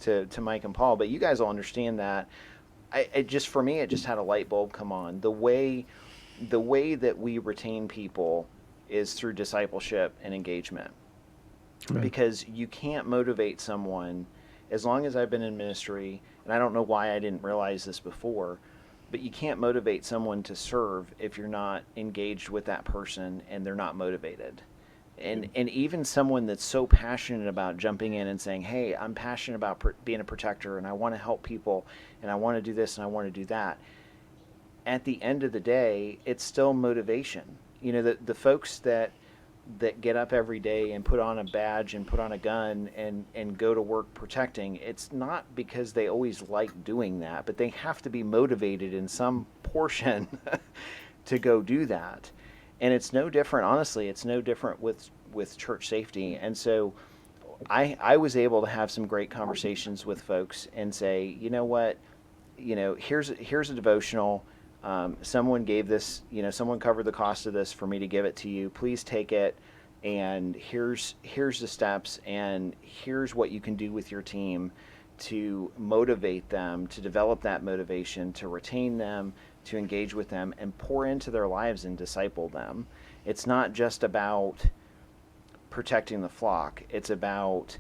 to Mike and Paul, but you guys will understand that. For me, it just had a light bulb come on. The way that we retain people is through discipleship and engagement. Right. Because you can't motivate someone, as long as I've been in ministry, and I don't know why I didn't realize this before, but you can't motivate someone to serve if you're not engaged with that person and they're not motivated. And even someone that's so passionate about jumping in and saying, hey, I'm passionate about being a protector, and I want to help people, and I want to do this and I want to do that. At the end of the day, it's still motivation. The folks that that get up every day and put on a badge and put on a gun and go to work protecting, it's not because they always like doing that, but they have to be motivated in some portion to go do that. And it's no different, honestly, it's no different with church safety. And so I was able to have some great conversations with folks and say, you know what, here's a devotional. Someone gave this, someone covered the cost of this for me to give it to you. Please take it. And here's the steps, and here's what you can do with your team to motivate them, to develop that motivation, to retain them, to engage with them, and pour into their lives and disciple them. It's not just about protecting the flock. It's about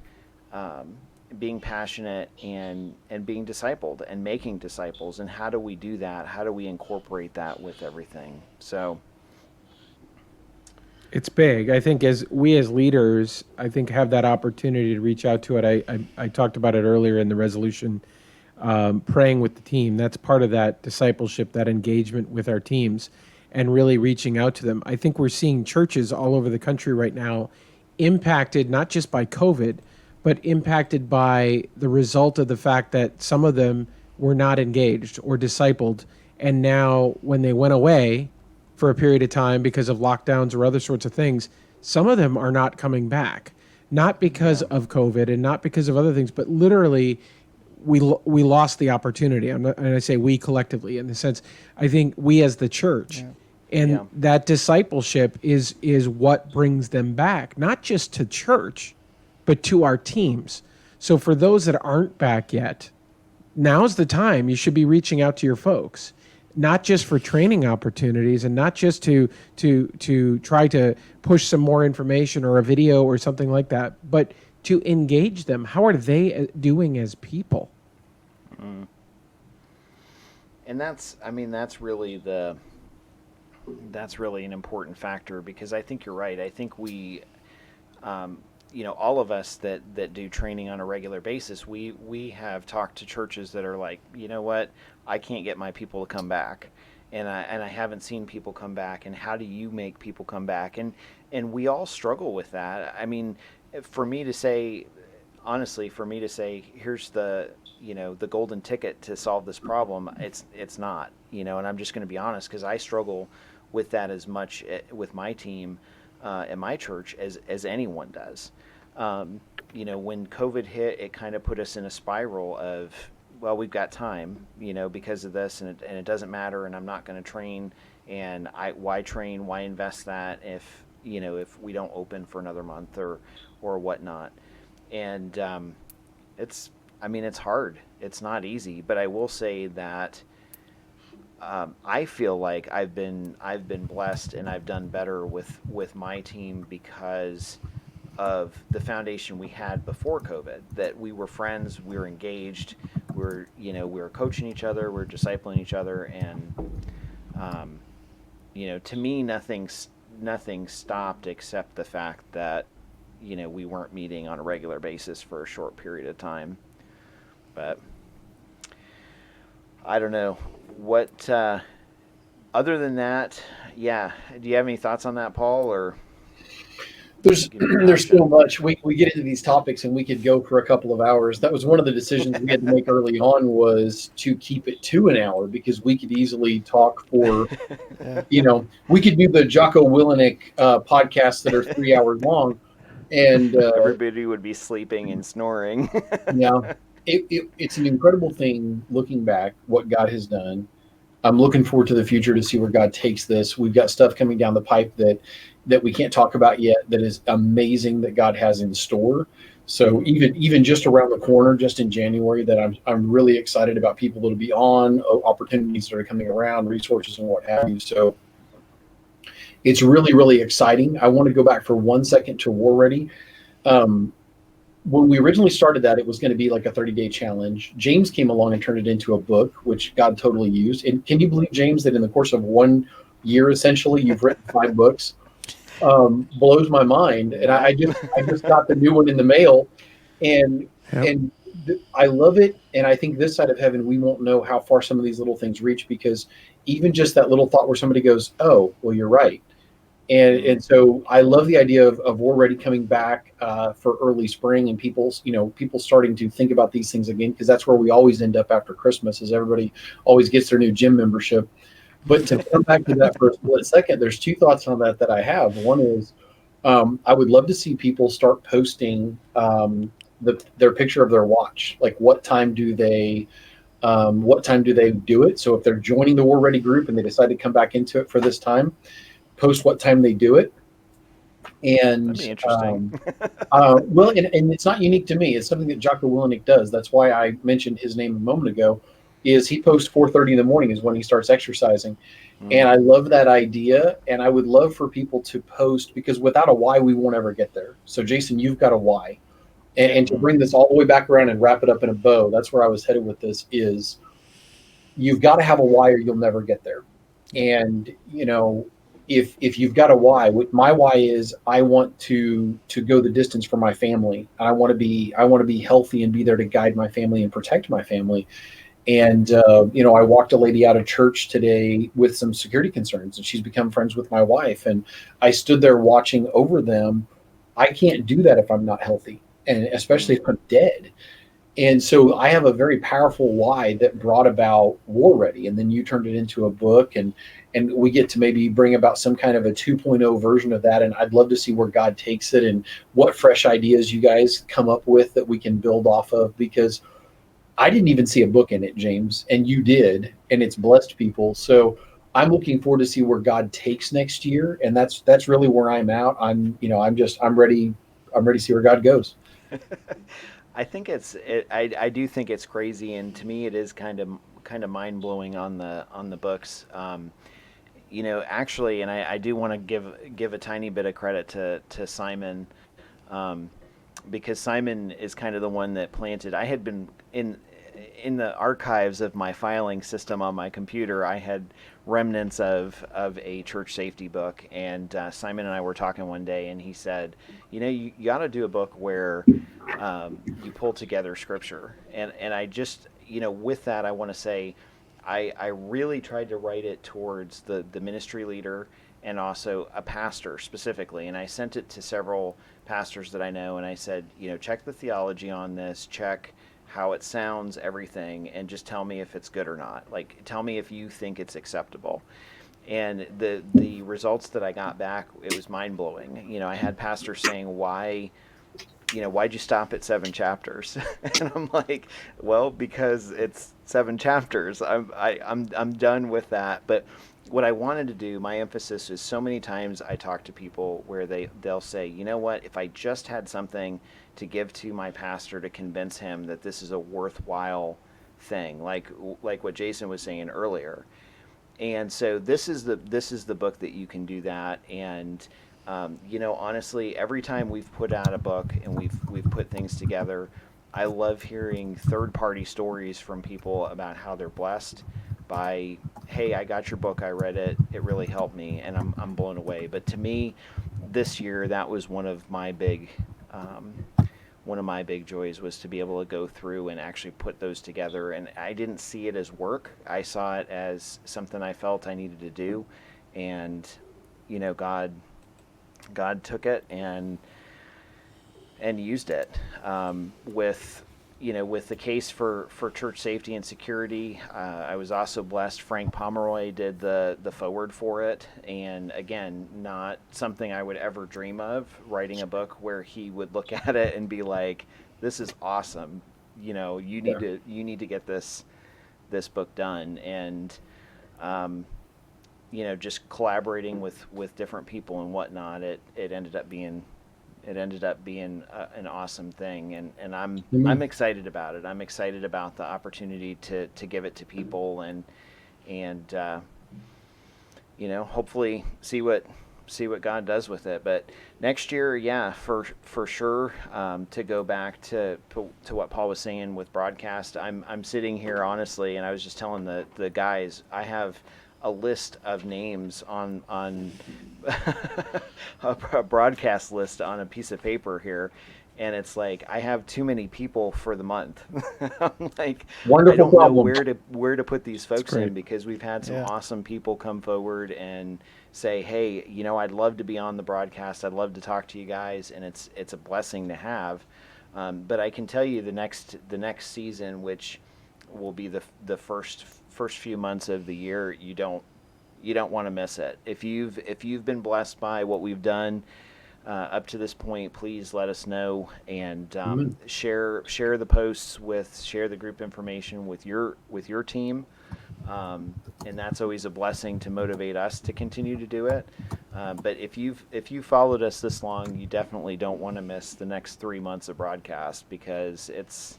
being passionate and being discipled and making disciples. And how do we do that? How do we incorporate that with everything? So it's big. I think as leaders, I think have that opportunity to reach out to it. I talked about it earlier in the resolution, praying with the team. That's part of that discipleship, that engagement with our teams, and really reaching out to them. I think we're seeing churches all over the country right now impacted not just by COVID, but impacted by the result of the fact that some of them were not engaged or discipled. And now when they went away for a period of time because of lockdowns or other sorts of things, some of them are not coming back, not because of COVID and not because of other things, but literally we lost the opportunity. And I say we collectively, in the sense, I think we as the church, and that discipleship is what brings them back, not just to church, but to our teams. So for those that aren't back yet, now's the time you should be reaching out to your folks, not just for training opportunities and not just to try to push some more information or a video or something like that, but to engage them. How are they doing as people? And that's really an important factor, because I think you're right. I think we, all of us that do training on a regular basis, we have talked to churches that are like, you know what, I can't get my people to come back, and I haven't seen people come back, and how do you make people come back? And we all struggle with that. I mean, for me to say, here's the golden ticket to solve this problem, it's not, and I'm just going to be honest, because I struggle with that as much with my team at my church as anyone does. When COVID hit, it kind of put us in a spiral of, well, we've got time, because of this, and it doesn't matter, and I'm not going to train, and why train, why invest that if we don't open for another month or whatnot. And it's hard. It's not easy, but I will say that I feel like I've been blessed, and I've done better with my team because of the foundation we had before COVID, that we were friends, we were engaged, we were coaching each other, we were discipling each other, and to me, nothing stopped except the fact that we weren't meeting on a regular basis for a short period of time. But I don't know what other than that. Do you have any thoughts on that, Paul? Or there's so much. We get into these topics and we could go for a couple of hours. That was one of the decisions we had to make early on, was to keep it to an hour, because we could easily talk for we could do the Jocko Willenick podcasts that are 3 hours long, and everybody would be sleeping and snoring. It's an incredible thing looking back what God has done. I'm looking forward to the future to see where God takes this. We've got stuff coming down the pipe that we can't talk about yet, that is amazing, that God has in store. So even just around the corner, just in January, that I'm really excited about people that'll be on, opportunities that are coming around, resources and what have you. So it's really, really exciting. I want to go back for 1 second to War Ready. When we originally started that, it was going to be like a 30-day challenge. James came along and turned it into a book, which God totally used. And can you believe, James, that in the course of 1 year, essentially, you've written 5 books? Blows my mind. And I just got the new one in the mail, and I love it. And I think this side of heaven, we won't know how far some of these little things reach, because even just that little thought where somebody goes, "Oh, well, you're right," And so I love the idea of War Ready coming back for early spring, and people starting to think about these things again, because that's where we always end up after Christmas, is everybody always gets their new gym membership. But to come back to that for a split second, there's two thoughts on that I have. One is I would love to see people start posting their picture of their watch. Like what time do they do it? So if they're joining the War Ready group and they decide to come back into it for this time, post what time they do it. And That'd be interesting. well, and it's not unique to me. It's something that Jocko Willenick does. That's why I mentioned his name a moment ago. Is he posts 4:30 in the morning is when he starts exercising, and I love that idea. And I would love for people to post, because without a why, we won't ever get there. So Jason, you've got a why, and to bring this all the way back around and wrap it up in a bow. That's where I was headed with this. Is you've got to have a why, or you'll never get there. And if you've got a why, my why is I want to go the distance for my family. I want to be healthy and be there to guide my family and protect my family. And I walked a lady out of church today with some security concerns, and she's become friends with my wife. And I stood there watching over them. I can't do that if I'm not healthy, and especially if I'm dead. And so I have a very powerful why that brought about War Ready, and then you turned it into a book, and we get to maybe bring about some kind of a 2.0 version of that. And I'd love to see where God takes it and what fresh ideas you guys come up with that we can build off of, because I didn't even see a book in it, James, and you did, and it's blessed people. So I'm looking forward to see where God takes next year, and that's really where I'm at. I'm ready to see where God goes. I think I do think it's crazy, and to me it is kind of mind blowing on the books. Actually, and I do want to give a tiny bit of credit to Simon, because Simon is kind of the one that planted. I had been in the archives of my filing system on my computer. I had remnants of a church safety book, and Simon and I were talking one day, and he said, you got to do a book where you pull together scripture, and I just, with that, I want to say I really tried to write it towards the ministry leader and also a pastor specifically, and I sent it to several pastors that I know, and I said, check the theology on this, check how it sounds, everything, and just tell me if it's good or not. Like, tell me if you think it's acceptable. And the results that I got back, it was mind blowing. I had pastors saying, why'd you stop at 7 chapters? And I'm like, well, because it's 7 chapters. I'm done with that. But what I wanted to do, my emphasis is, so many times I talk to people where they'll say, you know what, if I just had something to give to my pastor to convince him that this is a worthwhile thing, like what Jason was saying earlier. And so this is the book that you can do that. And honestly, every time we've put out a book and we've put things together, I love hearing third-party stories from people about how they're blessed by, hey, I got your book, I read it, it really helped me, and I'm blown away. But to me, this year, that was one of my big joys, was to be able to go through and actually put those together. And I didn't see it as work. I saw it as something I felt I needed to do. And, God took it and used it, with the case for church safety and security. I was also blessed. Frank Pomeroy did the foreword for it, and again, not something I would ever dream of, writing a book where he would look at it and be like, "This is awesome. You need to get this book done." And just collaborating with different people and whatnot, it ended up being an awesome thing, and I'm excited about it. I'm excited about the opportunity to give it to people, and hopefully see what God does with it. But next year, yeah, for sure, to go back to what Paul was saying with broadcast, I'm sitting here honestly, and I was just telling the guys, I have a list of names on a broadcast list on a piece of paper here, and it's like I have too many people for the month. I'm like, Wonderful I don't problem. know where to put these folks great. in, because we've had some Yeah. awesome people come forward and say, hey, I'd love to be on the broadcast. I'd love to talk to you guys, and it's a blessing to have. But I can tell you the next season, which will be the first few months of the year, you don't want to miss it. If you've been blessed by what we've done up to this point, please let us know, and share the posts share the group information with your team, and that's always a blessing to motivate us to continue to do it. But if you've followed us this long, you definitely don't want to miss the next 3 months of broadcast, because it's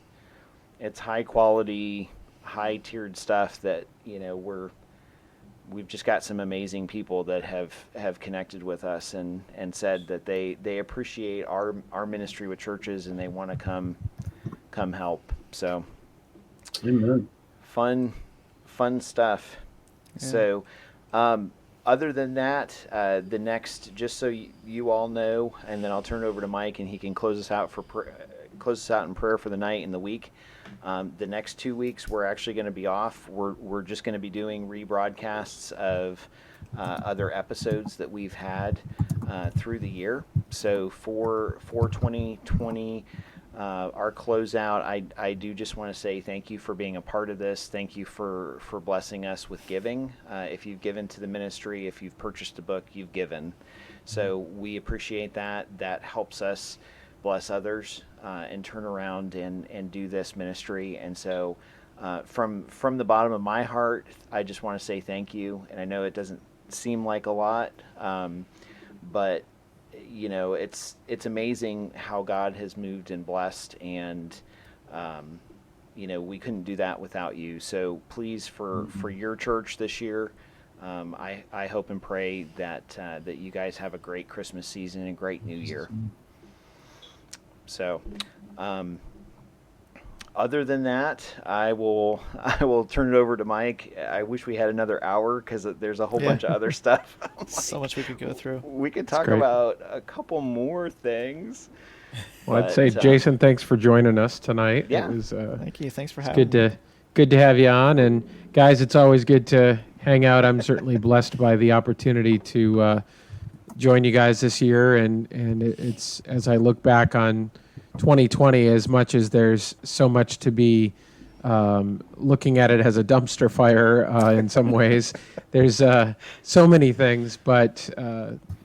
high quality, high tiered stuff that we've just got some amazing people that have connected with us and said that they appreciate our ministry with churches, and they want to come help. So Amen. fun stuff. Yeah. So other than that, the next, just so you all know, and then I'll turn it over to Mike, and he can close us out in prayer for the night and the week. The next 2 weeks we're actually going to be off. We're just going to be doing rebroadcasts of other episodes that we've had through the year. So for 2020, our closeout, I do just want to say thank you for being a part of this. Thank you for blessing us with giving. If you've given to the ministry, if you've purchased a book, you've given. So we appreciate that. That helps us bless others and turn around and do this ministry. And so from the bottom of my heart, I just want to say thank you. And I know it doesn't seem like a lot, but it's amazing how God has moved and blessed, and we couldn't do that without you. So please, for your church this year, I hope and pray that you guys have a great Christmas season and a great New Year. So, other than that, I will turn it over to Mike. I wish we had another hour, because there's a whole bunch of other stuff. So much we could go through. We could talk great. about a couple more things. Well, I'd say, Jason, thanks for joining us tonight. Yeah. It was, Thank you. Thanks for having me. good to have you on. And guys, it's always good to hang out. I'm certainly blessed by the opportunity to join you guys this year. And it's, as I look back on 2020, as much as there's so much to be looking at it as a dumpster fire in some ways, there's so many things, but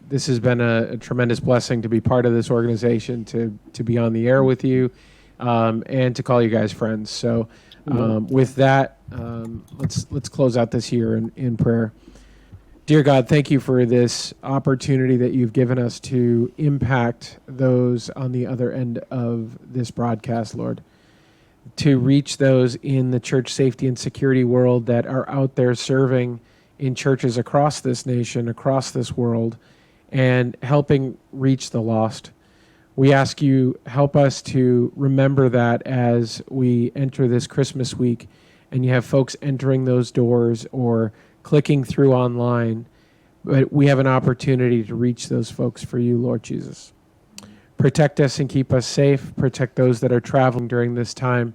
this has been a tremendous blessing to be part of this organization, to be on the air with you, and to call you guys friends. So with that, let's close out this year in prayer. Dear God, thank you for this opportunity that you've given us to impact those on the other end of this broadcast, Lord, to reach those in the church safety and security world that are out there serving in churches across this nation, across this world, and helping reach the lost. We ask you, help us to remember that as we enter this Christmas week, and you have folks entering those doors or clicking through online, but we have an opportunity to reach those folks for you, Lord Jesus. Protect us and keep us safe. Protect those that are traveling during this time,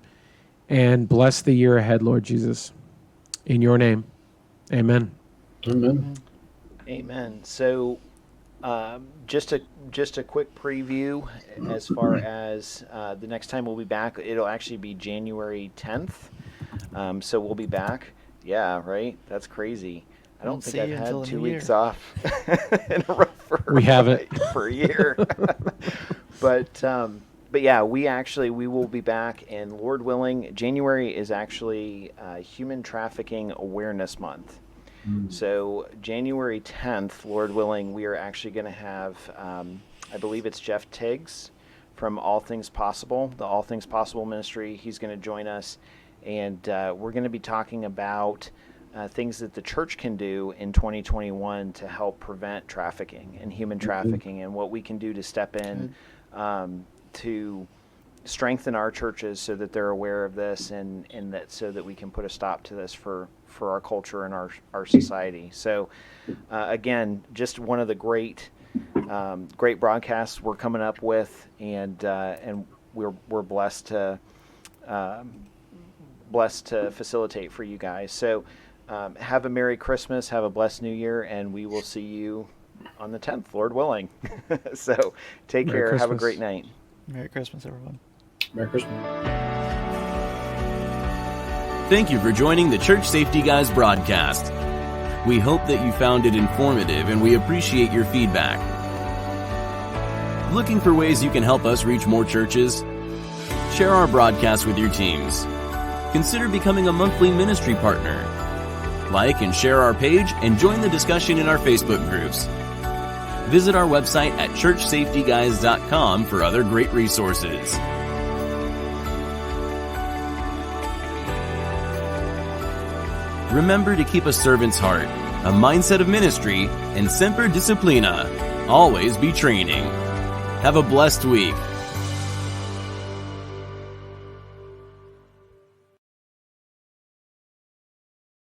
and bless the year ahead, Lord Jesus. In your name, amen. Amen. Amen. So just a quick preview as far as the next time we'll be back. It'll actually be January 10th. So we'll be back. Yeah, right? That's crazy. I don't think I've had 2 weeks off in a row for a year. But yeah, we will be back, and Lord willing, January is actually Human Trafficking Awareness Month. So January 10th, Lord willing, we are actually going to have, I believe it's Jeff Tiggs from All Things Possible, the All Things Possible ministry. He's going to join us, and we're going to be talking about things that the church can do in 2021 to help prevent trafficking and human trafficking, and what we can do to step in to strengthen our churches so that they're aware of this, and that so that we can put a stop to this for our culture and our society. So again, just one of the great great broadcasts we're coming up with, and we're blessed to facilitate for you guys. So have a Merry Christmas, have a blessed New Year, and we will see you on the 10th, Lord willing. So take Merry care. Christmas. Have a great night. Merry Christmas, everyone. Merry Christmas. Thank you for joining the Church Safety Guys broadcast. We hope that you found it informative, and we appreciate your feedback. Looking for ways you can help us reach more churches? Share our broadcast with your teams. Consider becoming a monthly ministry partner. Like and share our page and join the discussion in our Facebook groups. Visit our website at churchsafetyguys.com for other great resources. Remember to keep a servant's heart, a mindset of ministry, and Semper Disciplina. Always be training. Have a blessed week.